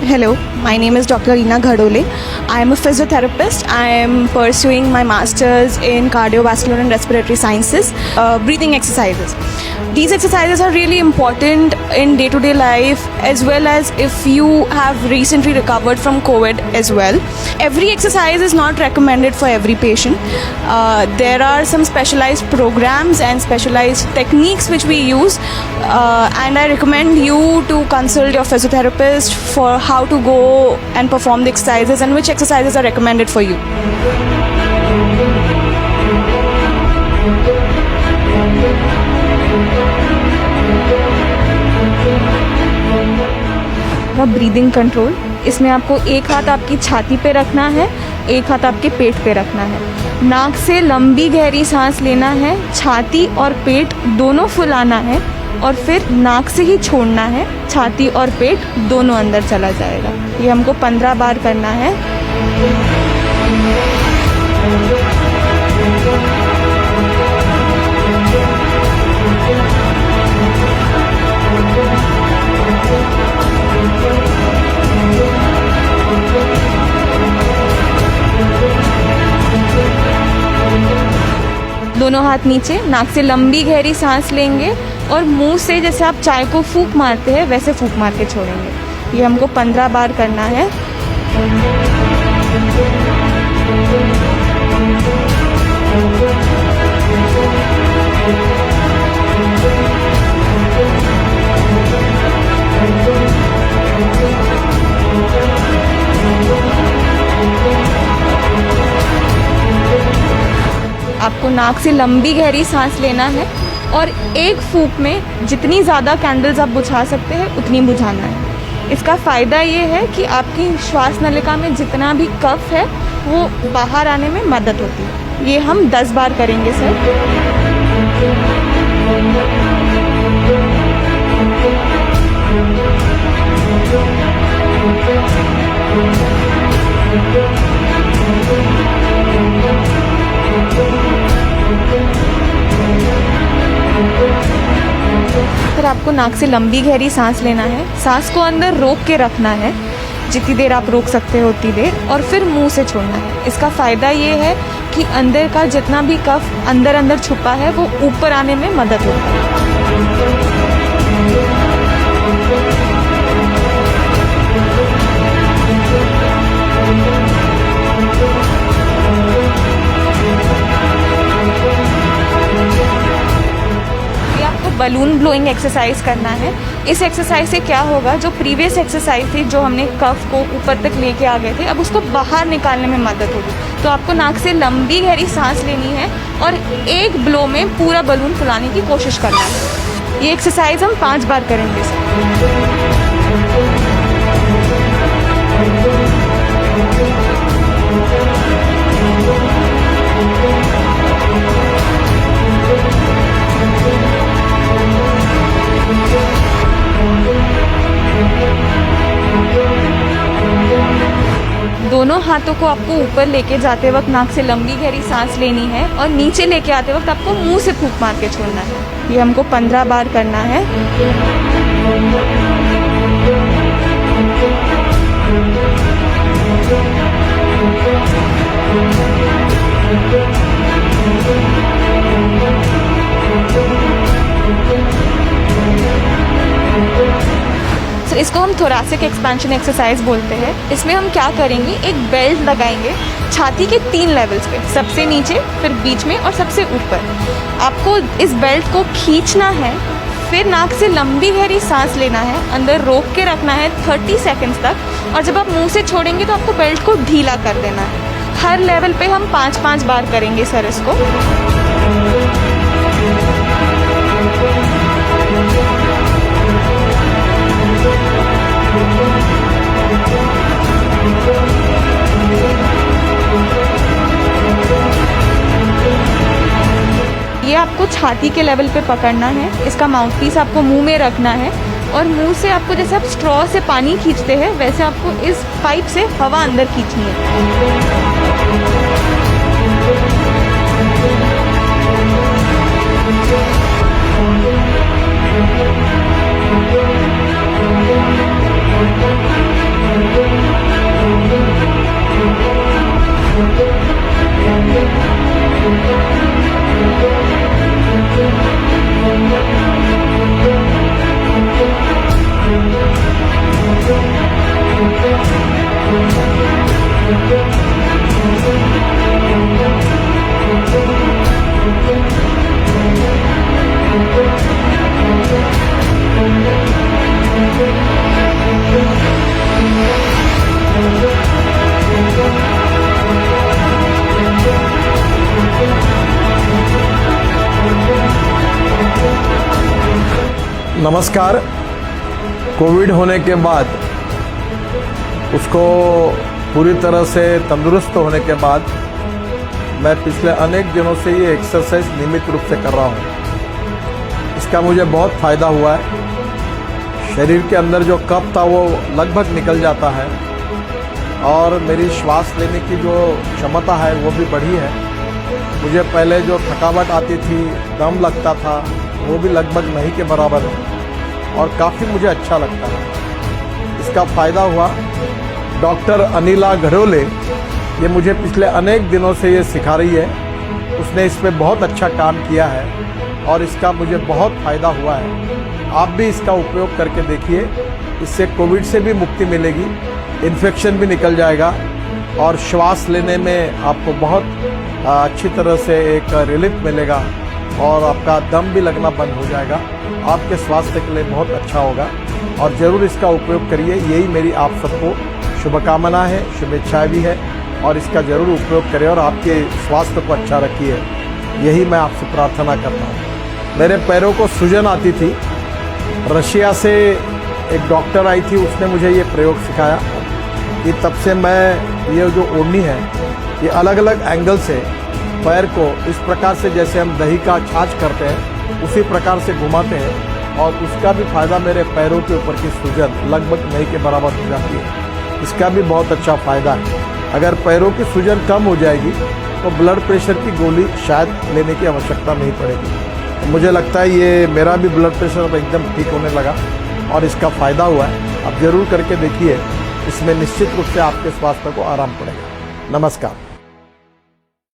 Hello, my name is Dr. Reena Ghadole. I am a physiotherapist. I am pursuing my master's in cardiovascular and respiratory sciences, breathing exercises. These exercises are really important in day-to-day life, as well as if you have recently recovered from COVID as well. Every exercise is not recommended for every patient. There are some specialized programs and specialized techniques which we use, and I recommend you to consult your physiotherapist for how to go and perform the exercises and which exercises are recommended for you. Breathing control, इसमें आपको एक हाथ आपकी छाती पे रखना है, एक हाथ आपके पेट पे रखना है। नाक से लंबी गहरी सांस लेना है, छाती और पेट दोनों फुलाना है और फिर नाक से ही छोड़ना है, छाती और पेट दोनों अंदर चला जाएगा। ये हमको 15 बार करना है। दोनों हाथ नीचे, नाक से लंबी गहरी सांस लेंगे और मुंह से जैसे आप चाय को फूंक मारते हैं वैसे फूंक मार के छोड़ेंगे। ये हमको 15 बार करना है। आपको नाक से लंबी गहरी सांस लेना है और एक फूंक में जितनी ज़्यादा कैंडल्स आप बुझा सकते हैं उतनी बुझाना है। इसका फ़ायदा ये है कि आपकी श्वास नलिका में जितना भी कफ है वो बाहर आने में मदद होती है। ये हम 10 बार करेंगे सर। फिर आपको नाक से लंबी गहरी सांस लेना है, सांस को अंदर रोक के रखना है, जितनी देर आप रोक सकते हो उतनी देर, और फिर मुंह से छोड़ना है। इसका फ़ायदा ये है कि अंदर का जितना भी कफ अंदर छुपा है वो ऊपर आने में मदद होती है। बलून ब्लोइंग एक्सरसाइज करना है। इस एक्सरसाइज से क्या होगा, जो प्रीवियस एक्सरसाइज थी जो हमने कफ को ऊपर तक लेके आ गए थे, अब उसको बाहर निकालने में मदद होगी। तो आपको नाक से लंबी गहरी सांस लेनी है और एक ब्लो में पूरा बलून फुलाने की कोशिश करना है। ये एक्सरसाइज हम 5 बार करेंगे सर। दोनों हाथों को आपको ऊपर लेके जाते वक्त नाक से लंबी गहरी सांस लेनी है और नीचे लेके आते वक्त आपको मुंह से फूंक मार के छोड़ना है। ये हमको 15 बार करना है। तो इसको हम थोरैसिक एक्सपेंशन एक्सरसाइज बोलते हैं। इसमें हम क्या करेंगे, एक बेल्ट लगाएंगे छाती के 3 लेवल्स पे, सबसे नीचे, फिर बीच में और सबसे ऊपर। आपको इस बेल्ट को खींचना है, फिर नाक से लंबी गहरी सांस लेना है, अंदर रोक के रखना है 30 सेकंड्स तक, और जब आप मुंह से छोड़ेंगे तो आपको बेल्ट को ढीला कर देना है। हर लेवल पे हम 5-5 बार करेंगे सर इसको। ये आपको छाती के लेवल पे पकड़ना है, इसका माउथपीस आपको मुंह में रखना है, और मुंह से आपको जैसे आप स्ट्रॉ से पानी खींचते हैं वैसे आपको इस पाइप से हवा अंदर खींचनी है। नमस्कार। कोविड होने के बाद उसको पूरी तरह से तंदुरुस्त होने के बाद मैं पिछले अनेक दिनों से ये एक्सरसाइज नियमित रूप से कर रहा हूँ। इसका मुझे बहुत फ़ायदा हुआ है। शरीर के अंदर जो कफ था वो लगभग निकल जाता है और मेरी श्वास लेने की जो क्षमता है वो भी बढ़ी है। मुझे पहले जो थकावट आती थी, दम लगता था, वो भी लगभग नहीं के बराबर है और काफ़ी मुझे अच्छा लगता है। इसका फ़ायदा हुआ। डॉक्टर अनिला घड़ोले ये मुझे पिछले अनेक दिनों से ये सिखा रही है। उसने इस पे बहुत अच्छा काम किया है और इसका मुझे बहुत फ़ायदा हुआ है। आप भी इसका उपयोग करके देखिए। इससे कोविड से भी मुक्ति मिलेगी, इन्फेक्शन भी निकल जाएगा और श्वास लेने में आपको बहुत अच्छी तरह से एक रिलीफ मिलेगा और आपका दम भी लगना बंद हो जाएगा। आपके स्वास्थ्य के लिए बहुत अच्छा होगा और ज़रूर इसका उपयोग करिए। यही मेरी आप सबको शुभकामना है, शुभेच्छाएं भी है और इसका ज़रूर उपयोग करें और आपके स्वास्थ्य को अच्छा रखिए। यही मैं आपसे प्रार्थना करता हूँ। मेरे पैरों को सूजन आती थी। रशिया से एक डॉक्टर आई थी, उसने मुझे ये प्रयोग सिखाया कि तब से मैं ये जो ओढ़नी है ये अलग अलग एंगल से पैर को इस प्रकार से जैसे हम दही का छाछ करते हैं उसी प्रकार से घुमाते हैं और उसका भी फ़ायदा मेरे पैरों के ऊपर की सूजन लगभग नहीं के बराबर हो जाती है। इसका भी बहुत अच्छा फ़ायदा है। अगर पैरों की सूजन कम हो जाएगी तो ब्लड प्रेशर की गोली शायद लेने की आवश्यकता नहीं पड़ेगी। मुझे लगता है ये मेरा भी ब्लड प्रेशर अब एकदम ठीक होने लगा और इसका फ़ायदा हुआ है। आप ज़रूर करके देखिए, इसमें निश्चित रूप से आपके स्वास्थ्य को आराम पड़ेगा। नमस्कार।